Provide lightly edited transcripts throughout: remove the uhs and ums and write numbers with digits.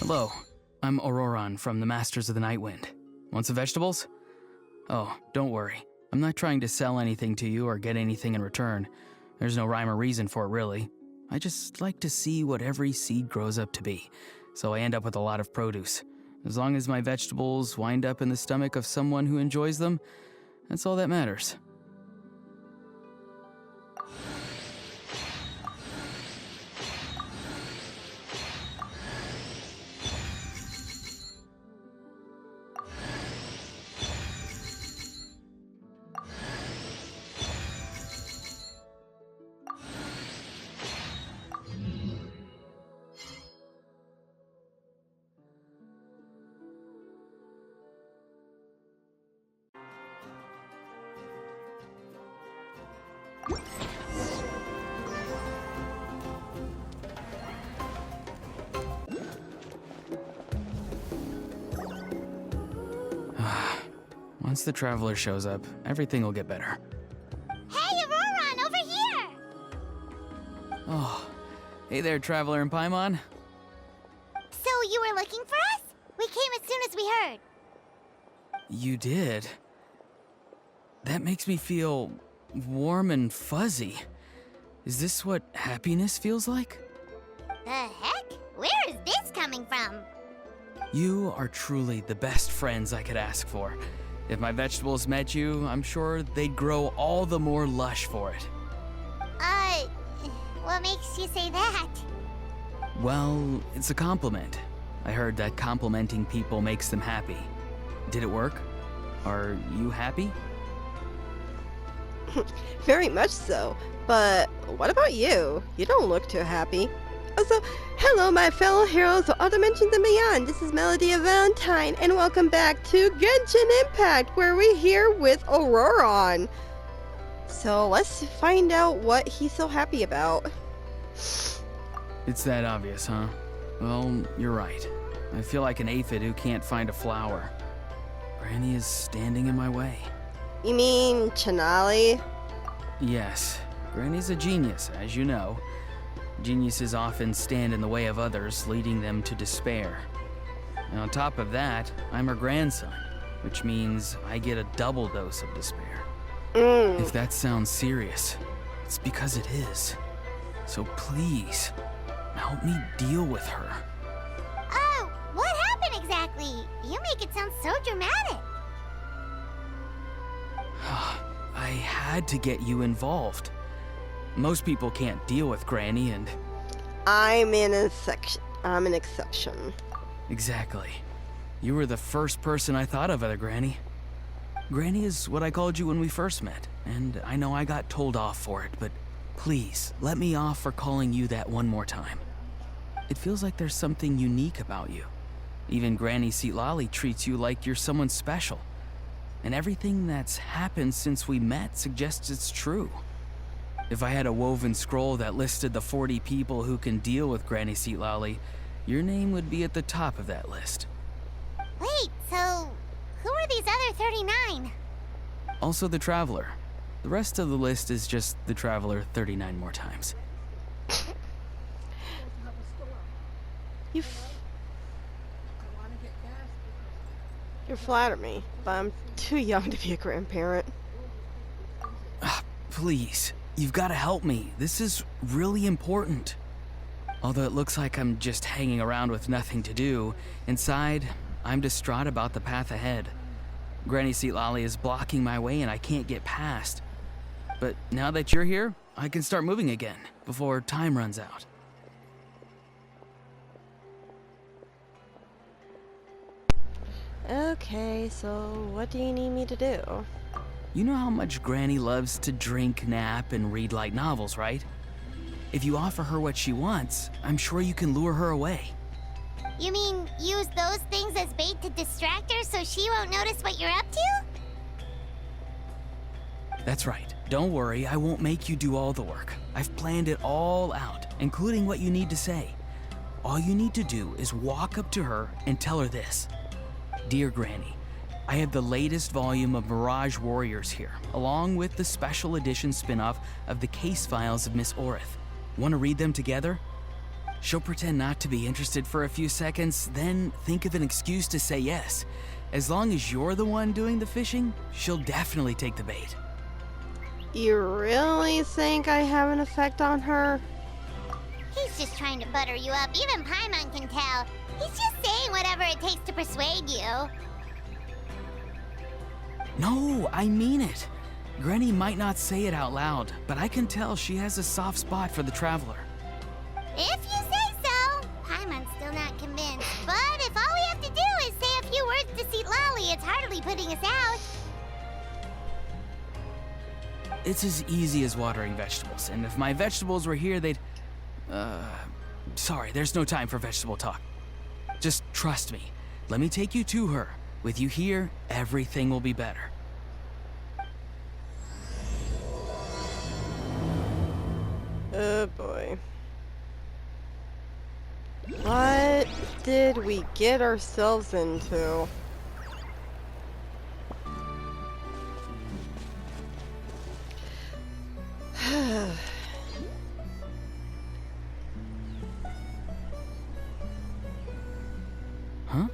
Hello, I'm Auroron from the Masters of the Night Wind. Want some vegetables? Oh, don't worry. I'm not trying to sell anything to you or get anything in return. There's no rhyme or reason for it, really. I just like to see what every seed grows up to be, so I end up with a lot of produce. As long as my vegetables wind up in the stomach of someone who enjoys them, that's all that matters. Once the traveler shows up, everything will get better. Hey, Auroron, over here! Oh, hey there, traveler in Paimon. So you were looking for us? We came as soon as we heard. You did? That makes me feel warm and fuzzy. Is this what happiness feels like? The heck? Where is this coming from? You are truly the best friends I could ask for. If my vegetables met you, I'm sure they'd grow all the more lush for it. What makes you say that? Well, it's a compliment. I heard that complimenting people makes them happy. Did it work? Are you happy? Very much so. But what about you? You don't look too happy. Also, hello my fellow heroes of all dimensions and beyond. This is Melody of Valentine, and welcome back to Genshin Impact, where we're here with Auroron. So let's find out what he's so happy about. It's that obvious, huh? Well, you're right. I feel like an aphid who can't find a flower. Granny is standing in my way. You mean Chanali? Yes, Granny's a genius, as you know. Geniuses often stand in the way of others, leading them to despair. And on top of that, I'm her grandson, which means I get a double dose of despair. If that sounds serious, it's because it is. So please, help me deal with her. Oh, what happened exactly? You make it sound so dramatic. I had to get you involved. Most people can't deal with Granny and... I'm an exception. Exactly. You were the first person I thought of, other Granny. Granny is what I called you when we first met, and I know I got told off for it, but please, let me off for calling you that one more time. It feels like there's something unique about you. Even Granny Seatlali treats you like you're someone special. And everything that's happened since we met suggests it's true. If I had a woven scroll that listed the 40 people who can deal with Granny Seatlali, your name would be at the top of that list. Wait, so who are these other 39? Also the Traveler. The rest of the list is just the Traveler 39 more times. You flatter me, but I'm too young to be a grandparent. Please, you've got to help me. This is really important. Although it looks like I'm just hanging around with nothing to do, inside, I'm distraught about the path ahead. Granny Seatlali is blocking my way and I can't get past. But now that you're here, I can start moving again, before time runs out. Okay, so what do you need me to do? You know how much Granny loves to drink, nap, and read light novels, right? If you offer her what she wants, I'm sure you can lure her away. You mean use those things as bait to distract her so she won't notice what you're up to? That's right. Don't worry, I won't make you do all the work. I've planned it all out, including what you need to say. All you need to do is walk up to her and tell her this. Dear Granny, I have the latest volume of Mirage Warriors here, along with the special edition spin-off of the case files of Miss Orith. Want to read them together? She'll pretend not to be interested for a few seconds, then think of an excuse to say yes. As long as you're the one doing the fishing, she'll definitely take the bait. You really think I have an effect on her? He's just trying to butter you up. Even Paimon can tell. He's just saying whatever it takes to persuade you. No, I mean it. Granny might not say it out loud, but I can tell she has a soft spot for the traveler. If you say so. Paimon's still not convinced. But if all we have to do is say a few words to Lolly, it's hardly putting us out. It's as easy as watering vegetables, and if my vegetables were here, they'd... Sorry, there's no time for vegetable talk. Just trust me. Let me take you to her. With you here, everything will be better. Oh boy. What did we get ourselves into? Huh?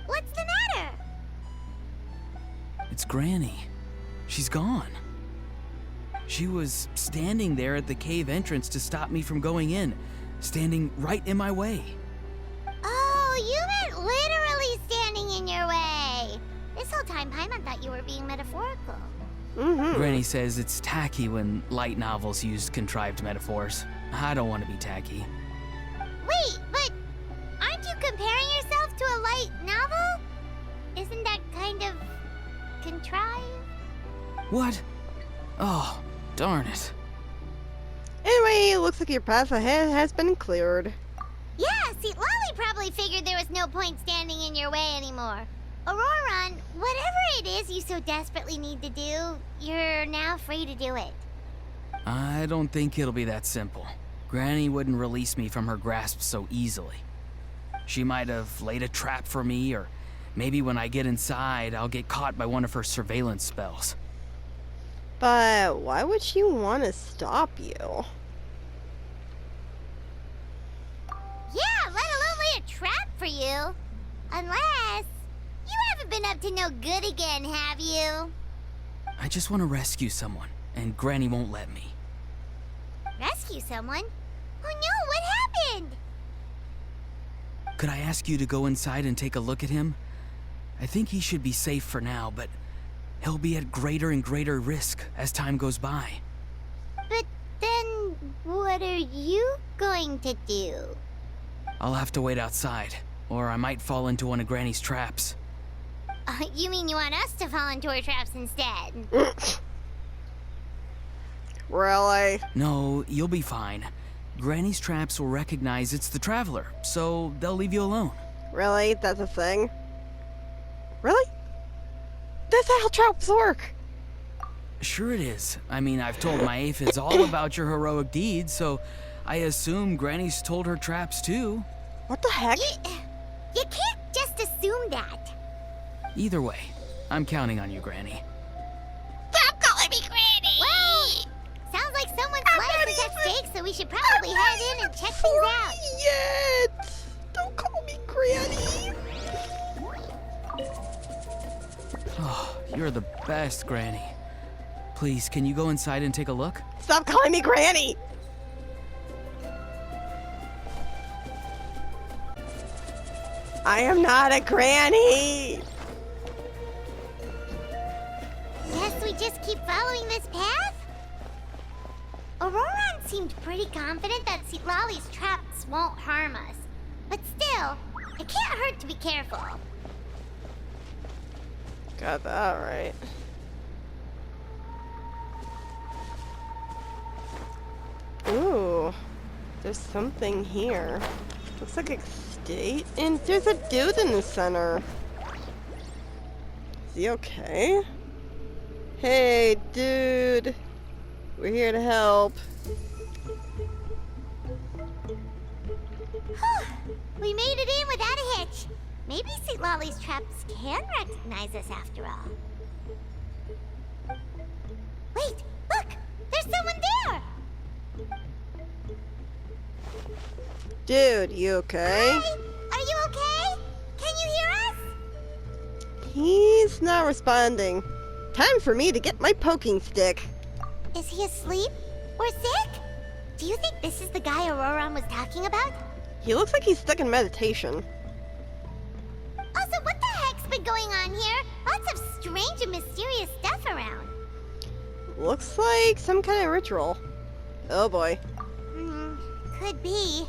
What's the matter? It's Granny. She's gone. She was standing there at the cave entrance to stop me from going in, standing right in my way. Oh, you meant literally standing in your way. This whole time, Paimon thought you were being metaphorical. Granny says it's tacky when light novels use contrived metaphors. I don't want to be tacky. Wait, but aren't you comparing yourself to a light novel? Isn't that kind of contrived? What? Oh, darn it. Anyway, it looks like your path ahead has been cleared. Yeah, see, Lolly probably figured there was no point standing in your way anymore. Auroron, whatever it is you so desperately need to do, you're now free to do it. I don't think it'll be that simple. Granny wouldn't release me from her grasp so easily. She might have laid a trap for me, or maybe when I get inside, I'll get caught by one of her surveillance spells. But why would she want to stop you? Yeah, let alone lay a trap for you. Unless you haven't been up to no good again, have you? I just want to rescue someone, and Granny won't let me. Rescue someone? Oh no, what happened? Could I ask you to go inside and take a look at him? I think he should be safe for now, but he'll be at greater and greater risk as time goes by. But then, what are you going to do? I'll have to wait outside, or I might fall into one of Granny's traps. You mean you want us to fall into her traps instead? Really? No, you'll be fine. Granny's traps will recognize it's the traveler, so they'll leave you alone. Really? That's a thing? Really? That's how traps work! Sure it is. I mean, I've told my aphids all about your heroic deeds, so I assume Granny's told her traps too. What the heck? You can't just assume that. Either way, I'm counting on you, Granny. Stop calling me Granny! Well, sounds like someone's life is at stake, so we should probably head in and check things out. Yet! Don't call me Granny! Oh, you're the best, Granny. Please, can you go inside and take a look? Stop calling me Granny! I am not a granny! Guess we just keep following this path? Auroron seemed pretty confident that Lolly's traps won't harm us. But still, it can't hurt to be careful. Got that right. Ooh, there's something here. Looks like a state, and there's a dude in the center. Is he okay? Hey, dude. We're here to help. We made it in without a hitch. Maybe St. Lolly's traps can recognize us after all. Wait, look! There's someone there! Dude, you okay? Hi! Are you okay? Can you hear us? He's not responding. Time for me to get my poking stick. Is he asleep? Or sick? Do you think this is the guy Auroran was talking about? He looks like he's stuck in meditation. Also, what the heck's been going on here? Lots of strange and mysterious stuff around. Looks like some kind of ritual. Oh boy. Could be.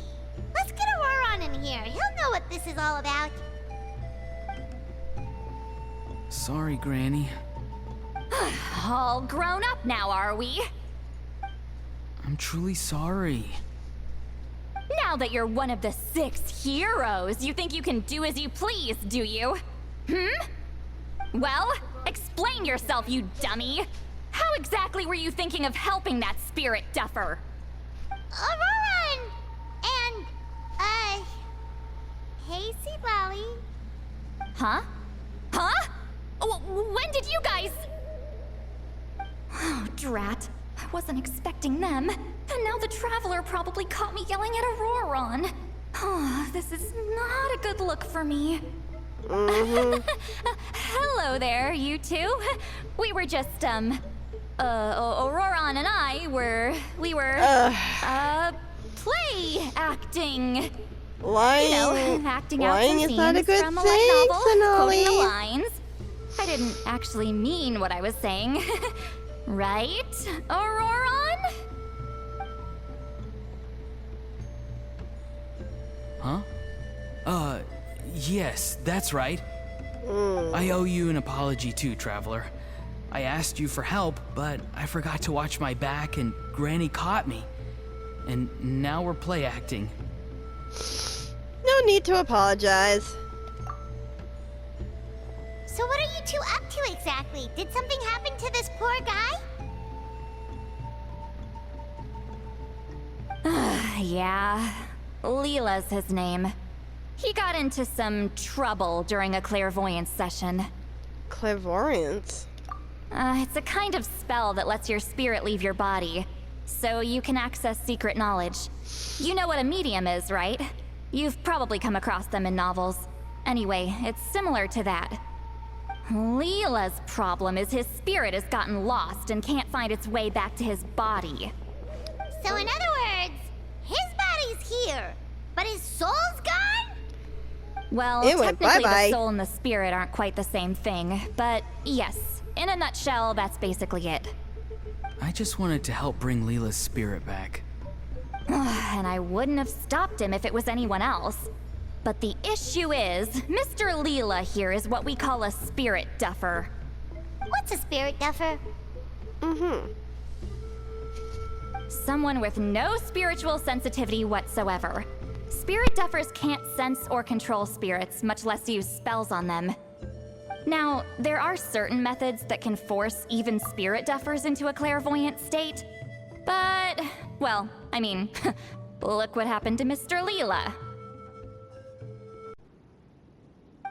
Let's get Auroran in here. He'll know what this is all about. Sorry, Granny. All grown up now, are we? I'm truly sorry. Now that you're one of the 6 heroes, you think you can do as you please, do you? Well, explain yourself, you dummy! How exactly were you thinking of helping that spirit duffer? Auroran! And, hey, Seed Lolly. Huh? Huh? When did you guys... Oh, drat. I wasn't expecting them. And now the Traveler probably caught me yelling at Auroran. Oh, this is not a good look for me. Hello there, you two. We were just, Auroran and I we were, play acting. Lying, You know, acting out lying some is not a scenes good from a thing, light novel, quoting the Sonali. lines. I didn't actually mean what I was saying. Right, Auroran? Huh? Yes, that's right. I owe you an apology too, Traveler. I asked you for help, but I forgot to watch my back and Granny caught me. And now we're play acting. No need to apologize. So what are you two up to exactly? Did something happen to this poor guy? Yeah, Leela's his name. He got into some trouble during a clairvoyance session. Clairvoyance? It's a kind of spell that lets your spirit leave your body, so you can access secret knowledge. You know what a medium is, right? You've probably come across them in novels. Anyway, it's similar to that. Leela's problem is his spirit has gotten lost and can't find its way back to his body. So in other words, his body's here, but his soul's gone? Well, It went technically bye-bye. the soul and the spirit aren't quite the same thing, but yes, in a nutshell, that's basically it. I just wanted to help bring Leela's spirit back. And I wouldn't have stopped him if it was anyone else. But the issue is, Mr. Leela here is what we call a spirit duffer. What's a spirit duffer? Someone with no spiritual sensitivity whatsoever. Spirit duffers can't sense or control spirits, much less use spells on them. Now, there are certain methods that can force even spirit duffers into a clairvoyant state. But, well, I mean, look what happened to Mr. Leela.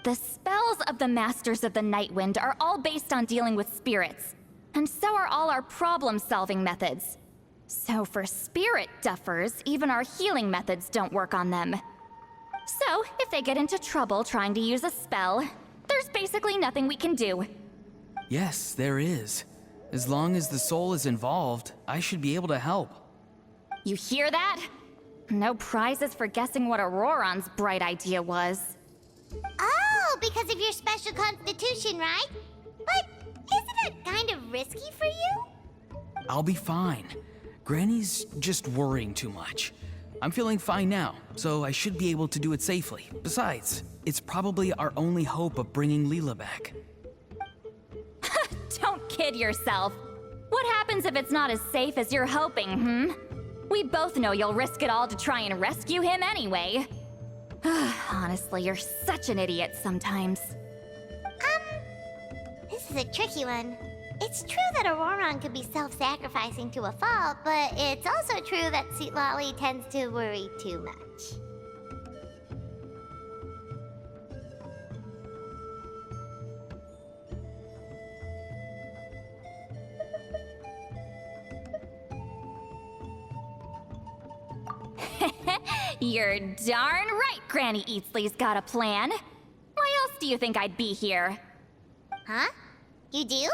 The spells of the Masters of the Nightwind are all based on dealing with spirits, and so are all our problem-solving methods. So for spirit duffers, even our healing methods don't work on them. So, if they get into trouble trying to use a spell, there's basically nothing we can do. Yes, there is. As long as the soul is involved, I should be able to help. You hear that? No prizes for guessing what Auroran's bright idea was. Oh, because of your special constitution, right? But isn't it kind of risky for you? I'll be fine. Granny's just worrying too much. I'm feeling fine now, so I should be able to do it safely. Besides, it's probably our only hope of bringing Leela back. Don't kid yourself. What happens if it's not as safe as you're hoping, We both know you'll risk it all to try and rescue him anyway. Honestly, you're such an idiot sometimes. This is a tricky one. It's true that Auroran could be self-sacrificing to a fault, but it's also true that Sweet Lolly tends to worry too much. You're darn right Granny Eatsley's got a plan. Why else do you think I'd be here? Huh? You do?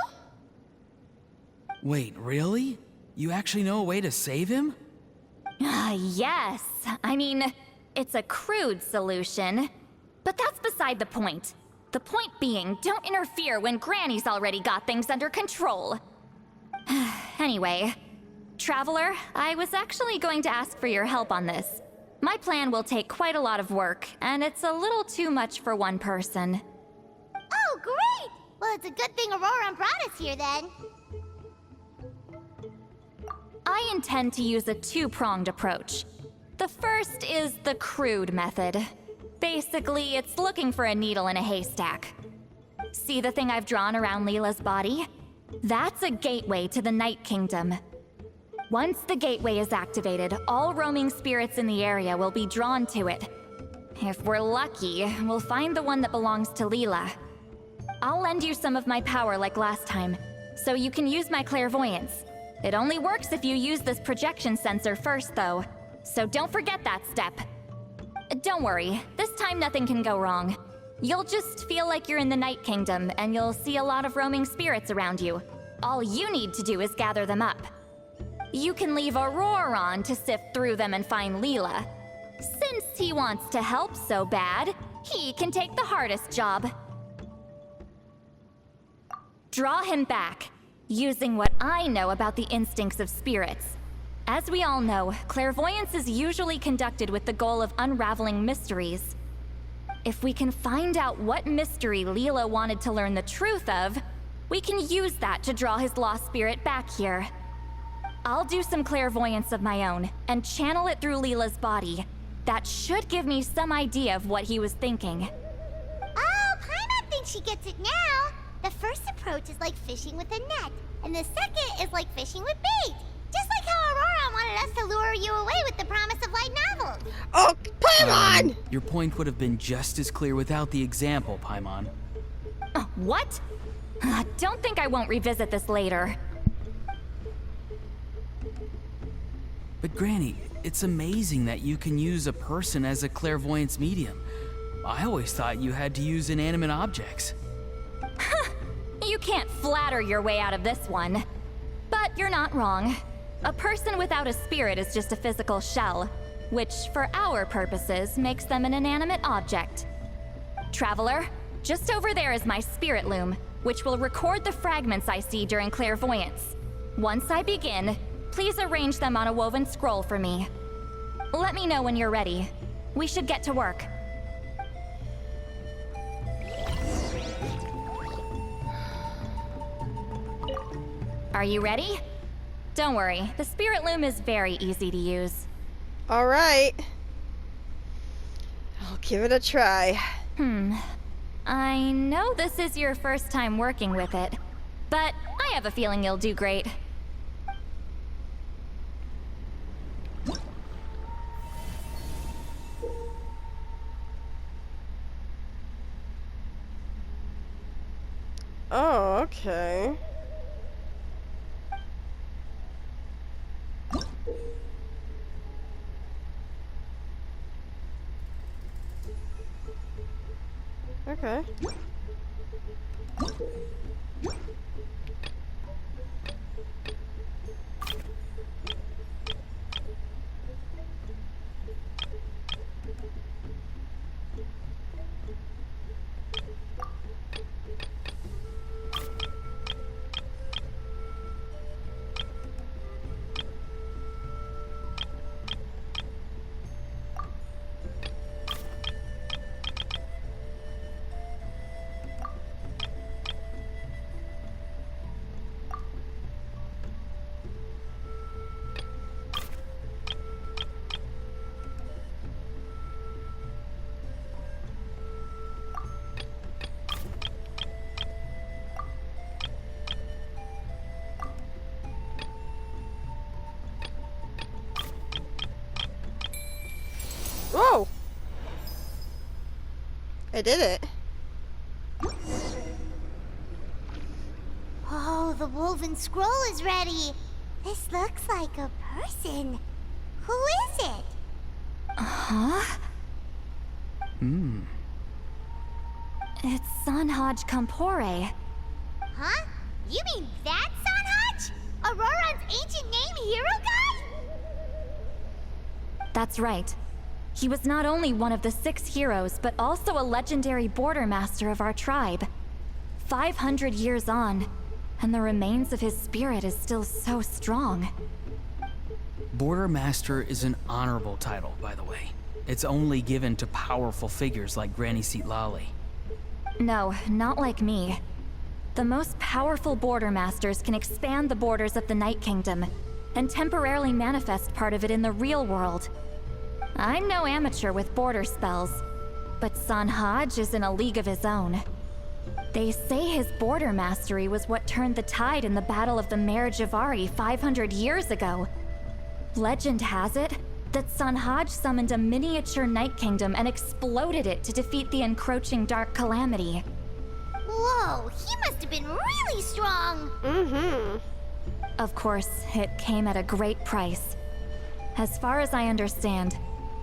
Wait, really? You actually know a way to save him? Yes. I mean, it's a crude solution. But that's beside the point. The point being, don't interfere when Granny's already got things under control. Anyway, Traveler, I was actually going to ask for your help on this. My plan will take quite a lot of work, and it's a little too much for one person. Oh, great! Well, it's a good thing Aurora brought us here then. I intend to use a two-pronged approach. The first is the crude method. Basically, it's looking for a needle in a haystack. See the thing I've drawn around Leela's body? That's a gateway to the Night Kingdom. Once the gateway is activated, all roaming spirits in the area will be drawn to it. If we're lucky, we'll find the one that belongs to Leela. I'll lend you some of my power like last time, so you can use my clairvoyance. It only works if you use this projection sensor first, though, so don't forget that step. Don't worry, this time nothing can go wrong. You'll just feel like you're in the Night Kingdom, and you'll see a lot of roaming spirits around you. All you need to do is gather them up. You can leave Auroron to sift through them and find Leela. Since he wants to help so bad, he can take the hardest job. Draw him back, using what I know about the instincts of spirits. As we all know, clairvoyance is usually conducted with the goal of unraveling mysteries. If we can find out what mystery Leela wanted to learn the truth of, we can use that to draw his lost spirit back here. I'll do some clairvoyance of my own, and channel it through Leela's body. That should give me some idea of what he was thinking. Oh, Paimon thinks she gets it now. The first approach is like fishing with a net, and the second is like fishing with bait. Just like how Aurora wanted us to lure you away with the promise of light novels. Oh, Paimon! Your point would have been just as clear without the example, Paimon. What? Don't think I won't revisit this later. But Granny, it's amazing that you can use a person as a clairvoyance medium. I always thought you had to use inanimate objects. You can't flatter your way out of this one. But you're not wrong. A person without a spirit is just a physical shell, which, for our purposes, makes them an inanimate object. Traveler, just over there is my spirit loom, which will record the fragments I see during clairvoyance. Once I begin, please arrange them on a woven scroll for me. Let me know when you're ready. We should get to work. Are you ready? Don't worry, the spirit loom is very easy to use. Alright. I'll give it a try. I know this is your first time working with it, but I have a feeling you'll do great. Oh, okay. Okay. Whoa! I did it. Oh, the woven scroll is ready. This looks like a person. Who is it? Huh? Hmm. It's Sanhaj Kampore. Huh? You mean that Sanhaj? Auroran's ancient name hero guy? That's right. He was not only one of the 6 heroes, but also a legendary border master of our tribe. 500 years on, and the remains of his spirit is still so strong. Border Master is an honorable title, by the way. It's only given to powerful figures like Granny Seatlali. No, not like me. The most powerful border masters can expand the borders of the Night Kingdom and temporarily manifest part of it in the real world. I'm no amateur with border spells, but Sanhaj is in a league of his own. They say his border mastery was what turned the tide in the Battle of the Mare Javari 500 years ago. Legend has it that Sanhaj summoned a miniature Night Kingdom and exploded it to defeat the encroaching Dark Calamity. Whoa, he must have been really strong. Mm-hmm. Of course, it came at a great price. As far as I understand,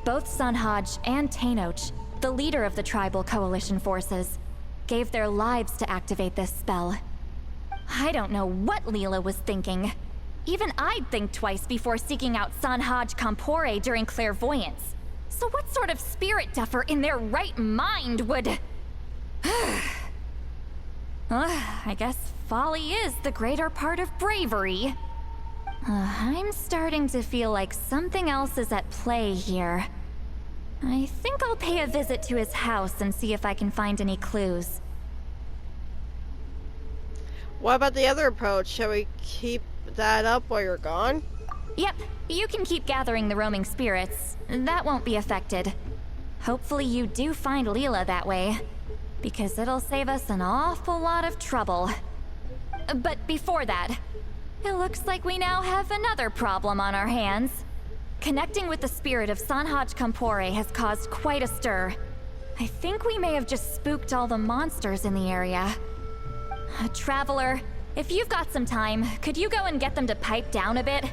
both Sanhaj and Tainoch, the leader of the tribal coalition forces, gave their lives to activate this spell. I don't know what Leela was thinking. Even I'd think twice before seeking out Sanhaj Kampore during clairvoyance. So what sort of spirit duffer in their right mind would... I guess folly is the greater part of bravery. I'm starting to feel like something else is at play here. I think I'll pay a visit to his house and see if I can find any clues. What about the other approach? Shall we keep that up while you're gone? Yep, you can keep gathering the roaming spirits. That won't be affected. Hopefully you do find Leela that way, because it'll save us an awful lot of trouble. But before that, it looks like we now have another problem on our hands. Connecting with the spirit of Sanhaj Kampore has caused quite a stir. I think we may have just spooked all the monsters in the area. Traveler, if you've got some time, could you go and get them to pipe down a bit?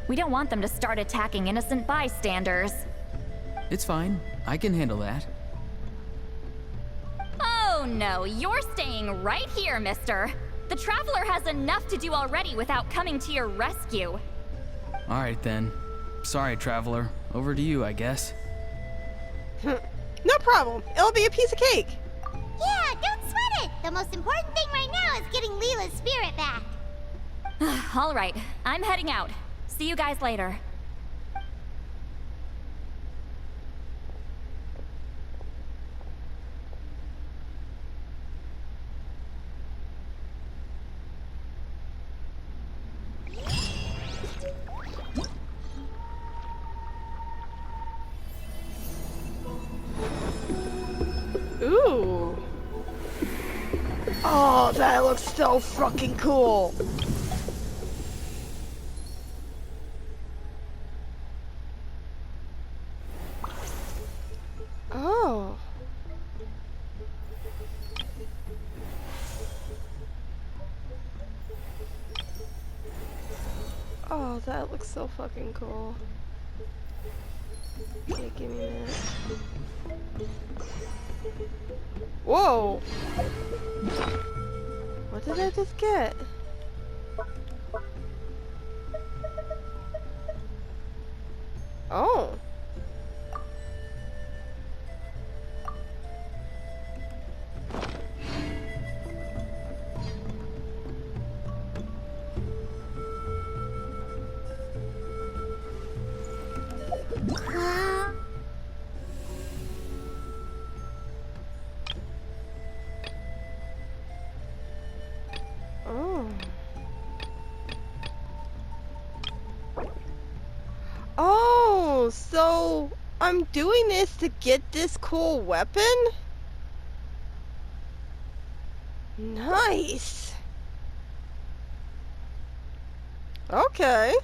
We don't want them to start attacking innocent bystanders. It's fine. I can handle that. Oh no, you're staying right here, mister. The Traveler has enough to do already without coming to your rescue. All right, then. Sorry, Traveler. Over to you, I guess. No problem. It'll be a piece of cake. Yeah, don't sweat it. The most important thing right now is getting Leela's spirit back. All right, I'm heading out. See you guys later. Ooh. Oh, that looks so fucking cool. Oh. Oh, that looks so fucking cool. Okay, give me a minute. Whoa! What did I just get? Oh. Oh. Oh, so I'm doing this to get this cool weapon? Nice. Okay.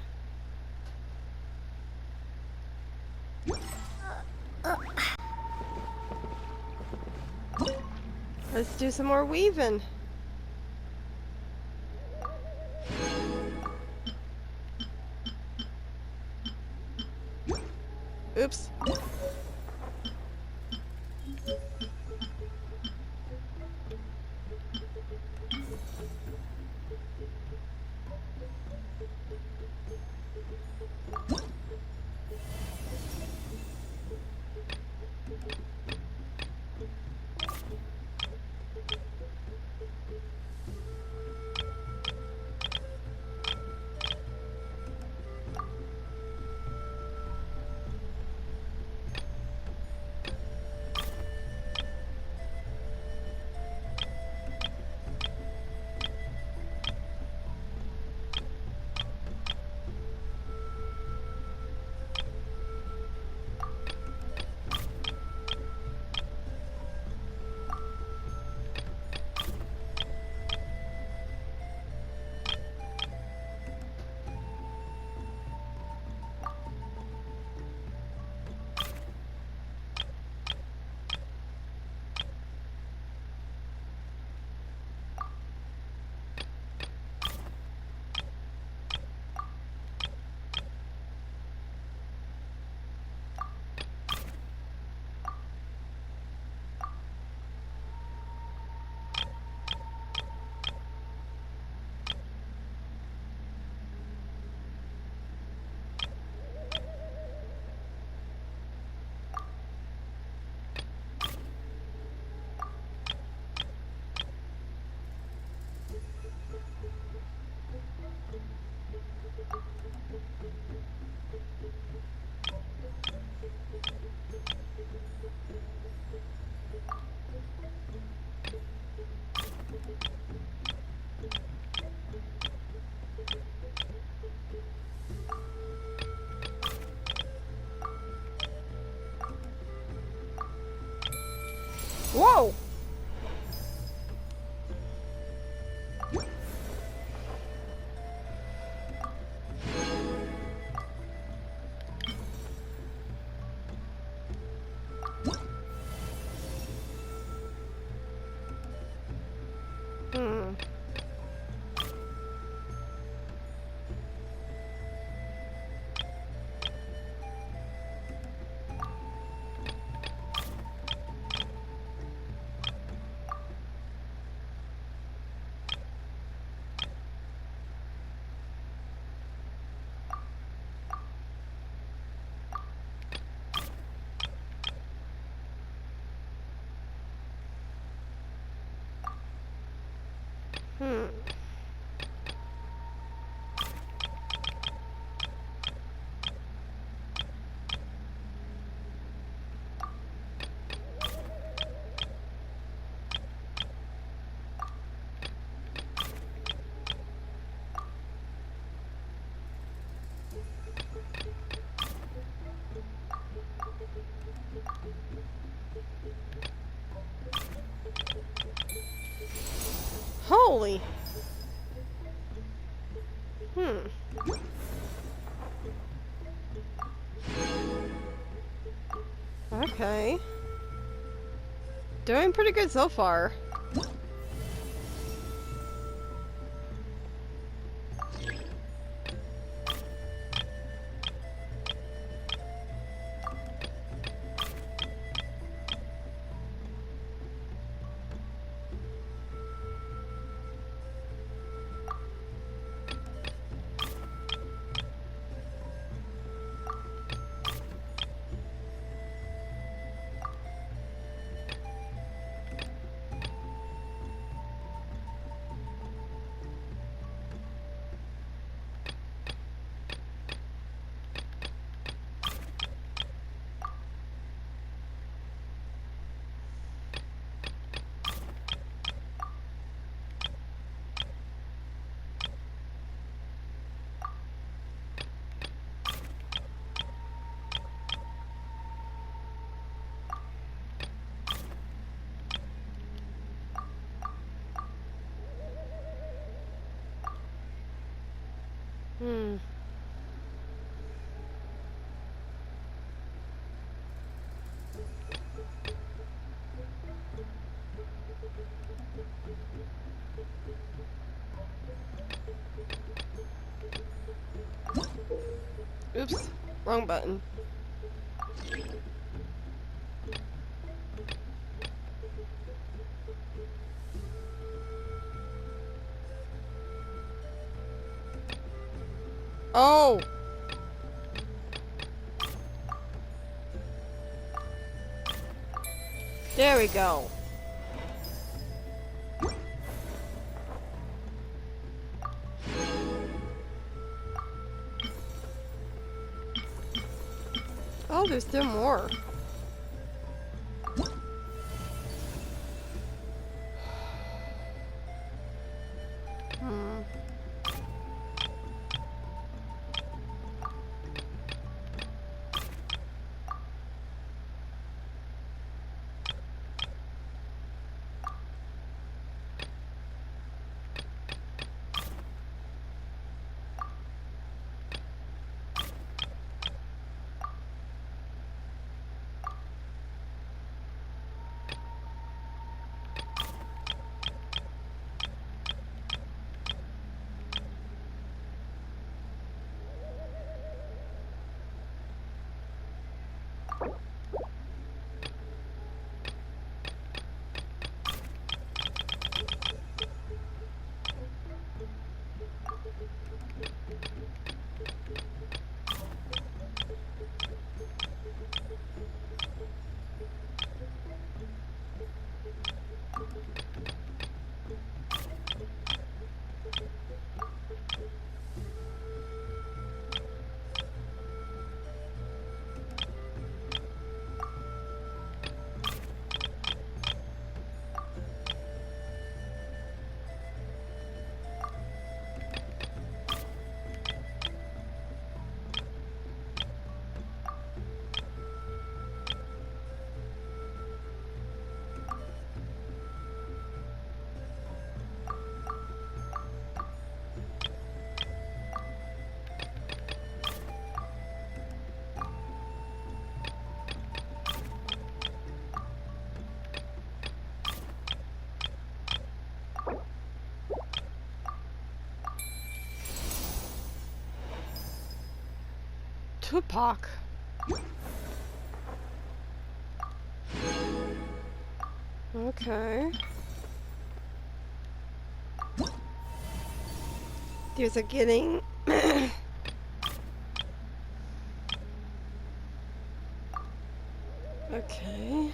Let's do some more weaving. Oops. Hmm. Holy. Okay. Doing pretty good so far. Hmm. Oops, wrong button. Oh! There we go. Oh, there's still more. Hmm. Tupac. Okay. There's a getting. Okay.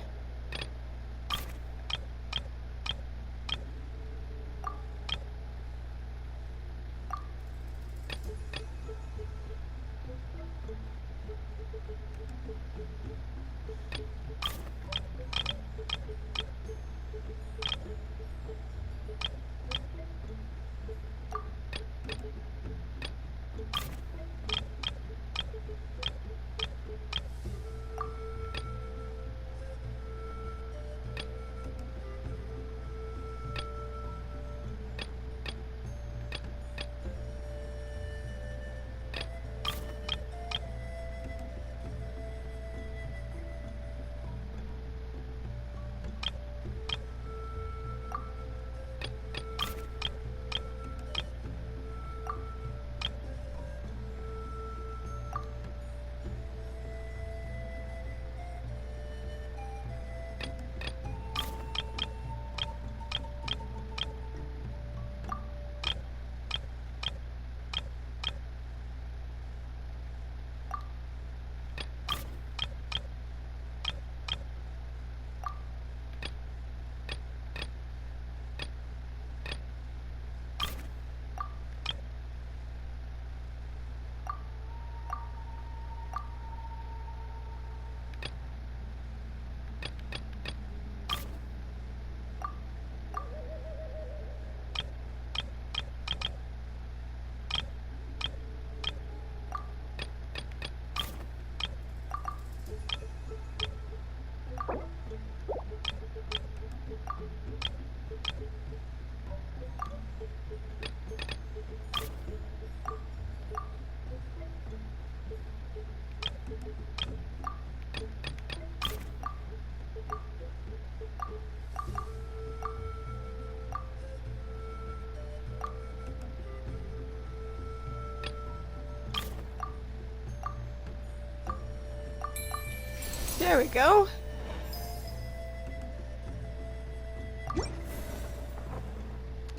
There we go.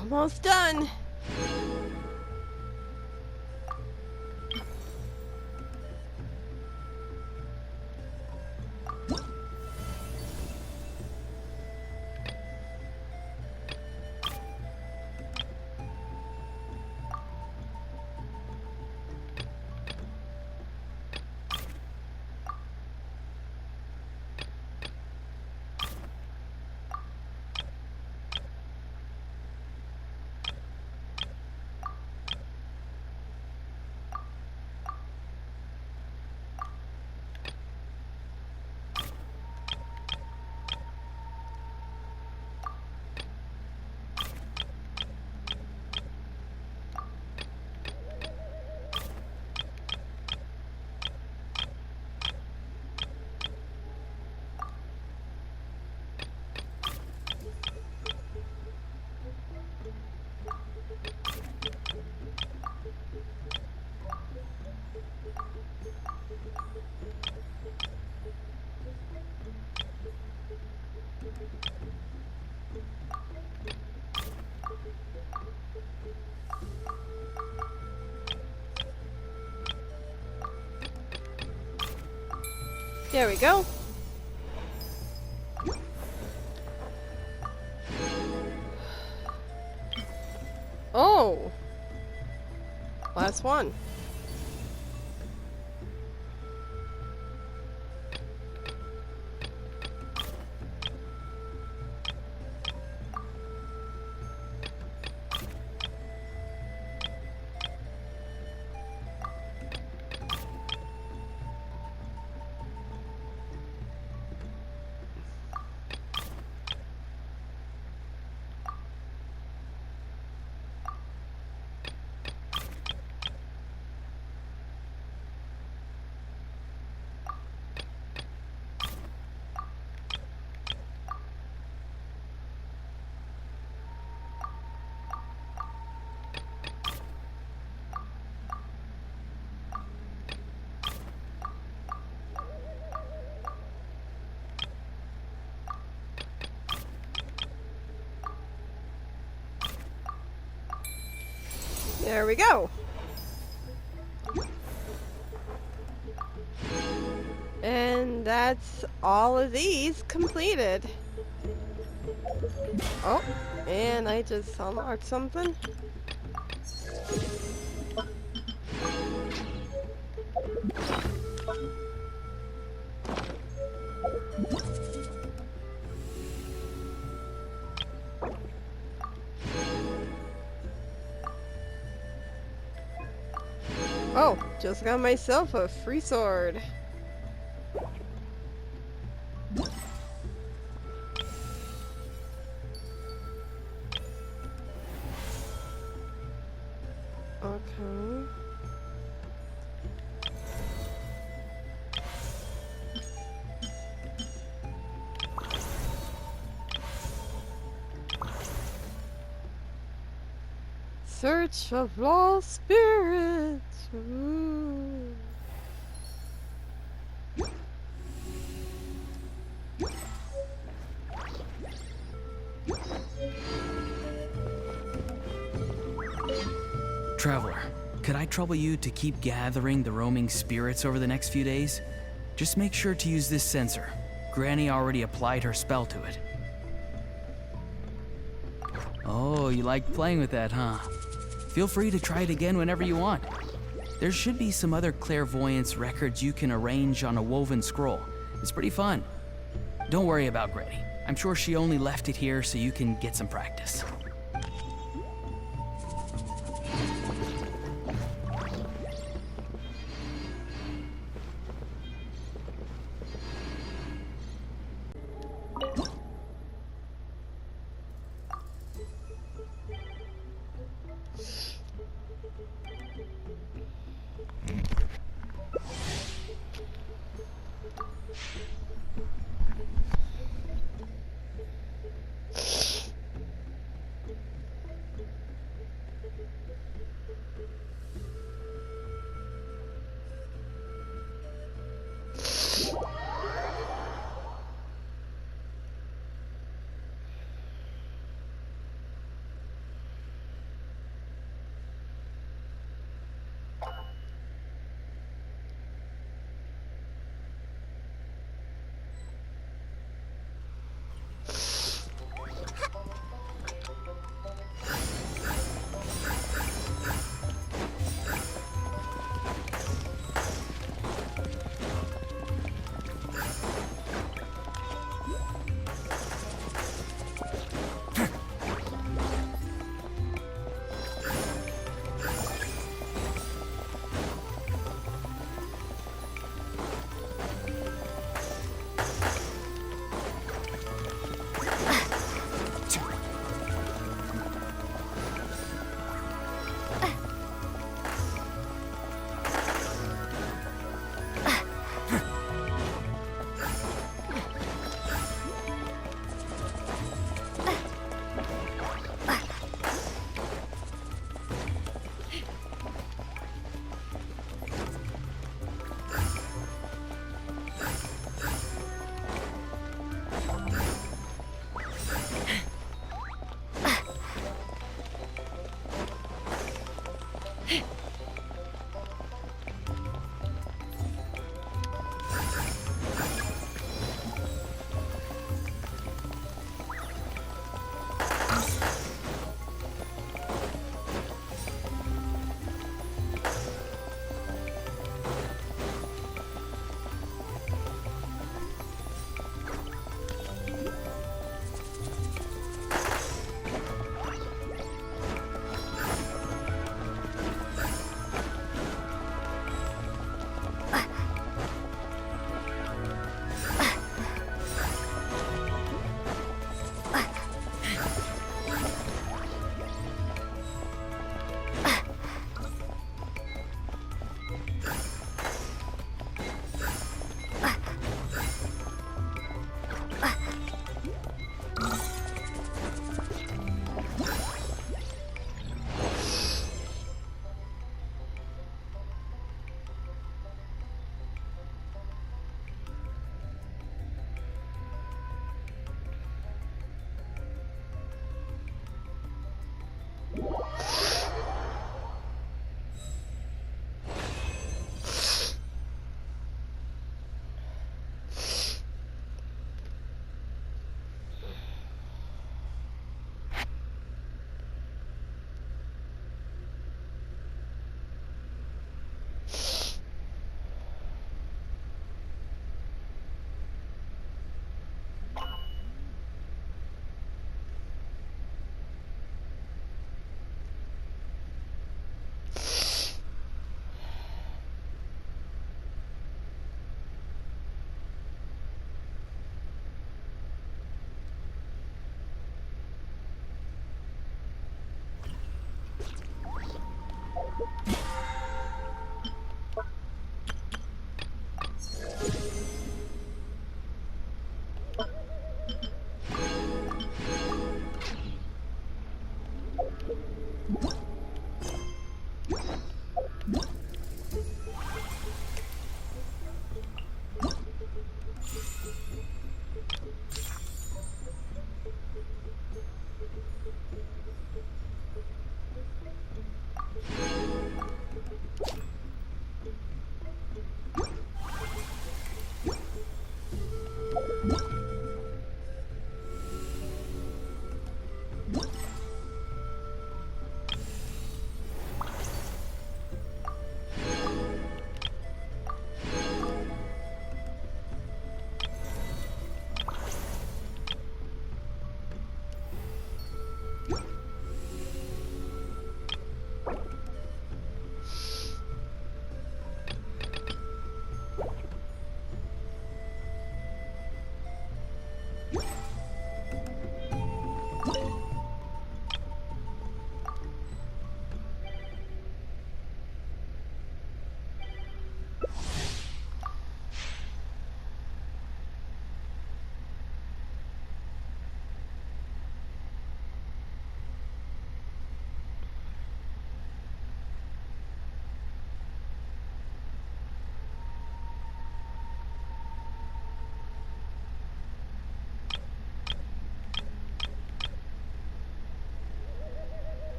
Almost done. There we go. Oh! Last one. There we go. And that's all of these completed. Oh, and I just unlocked something. Oh, just got myself a free sword. Okay. Search of lost spirits. Ooh. Traveler, could I trouble you to keep gathering the roaming spirits over the next few days? Just make sure to use this sensor. Granny already applied her spell to it. Oh, you like playing with that, huh? Feel free to try it again whenever you want. There should be some other clairvoyance records you can arrange on a woven scroll. It's pretty fun. Don't worry about Granny. I'm sure she only left it here so you can get some practice.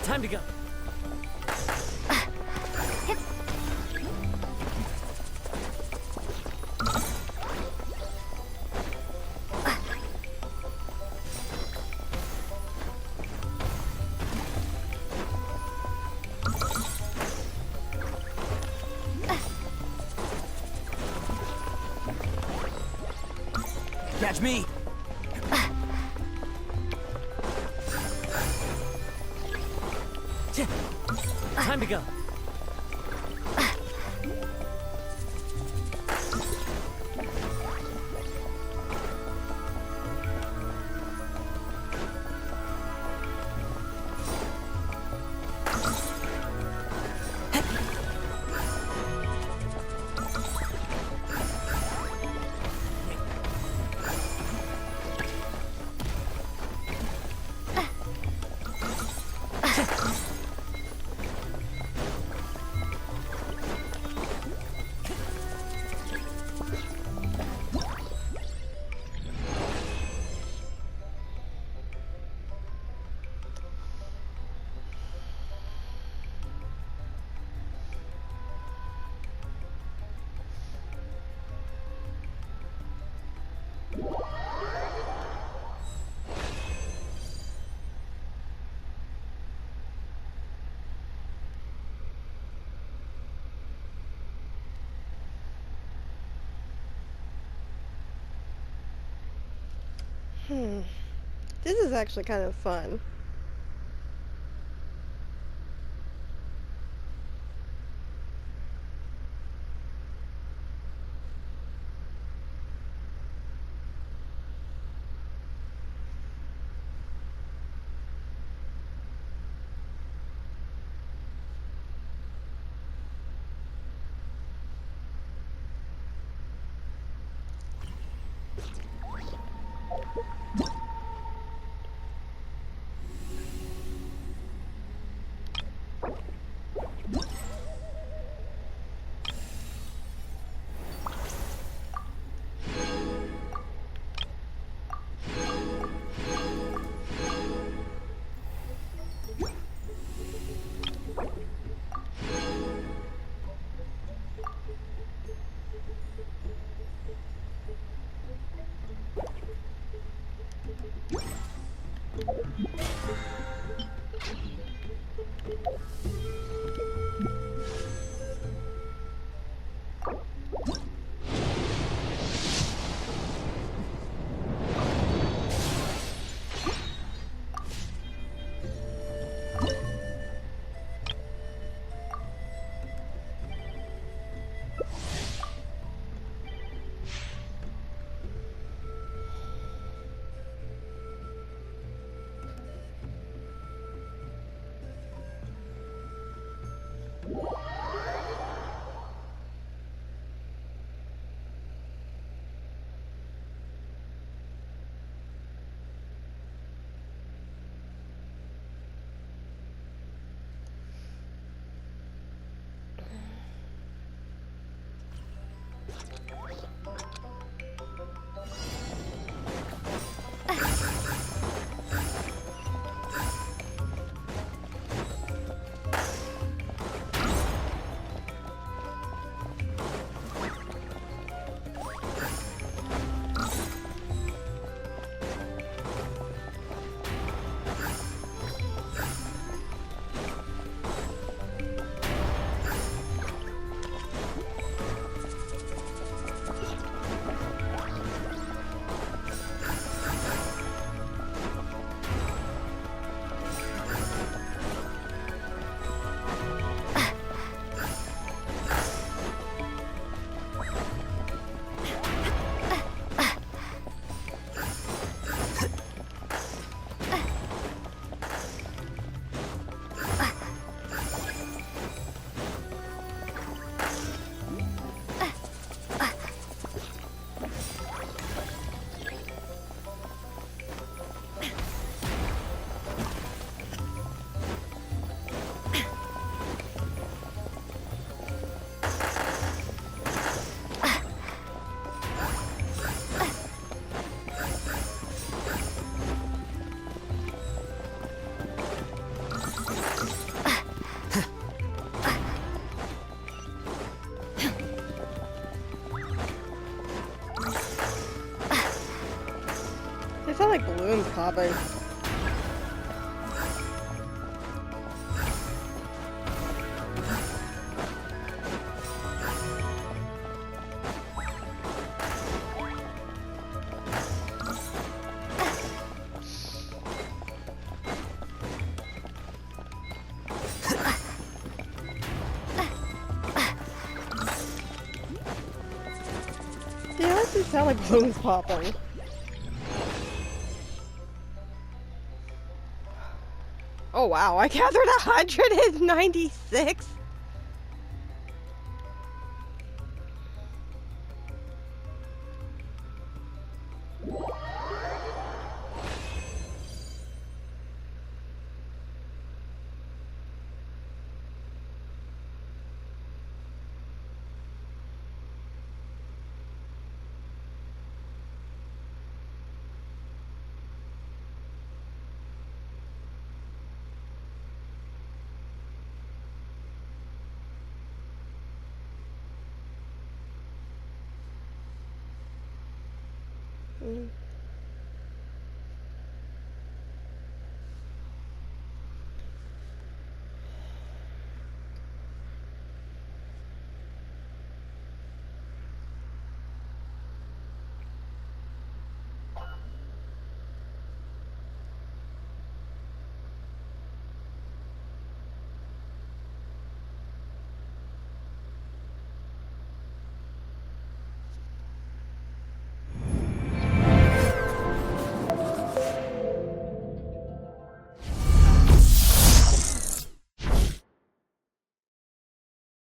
Time to go. Catch me! Time to go. This is actually kind of fun. popping. Yeah, that just sound like balloons popping. Oh wow, I gathered 196?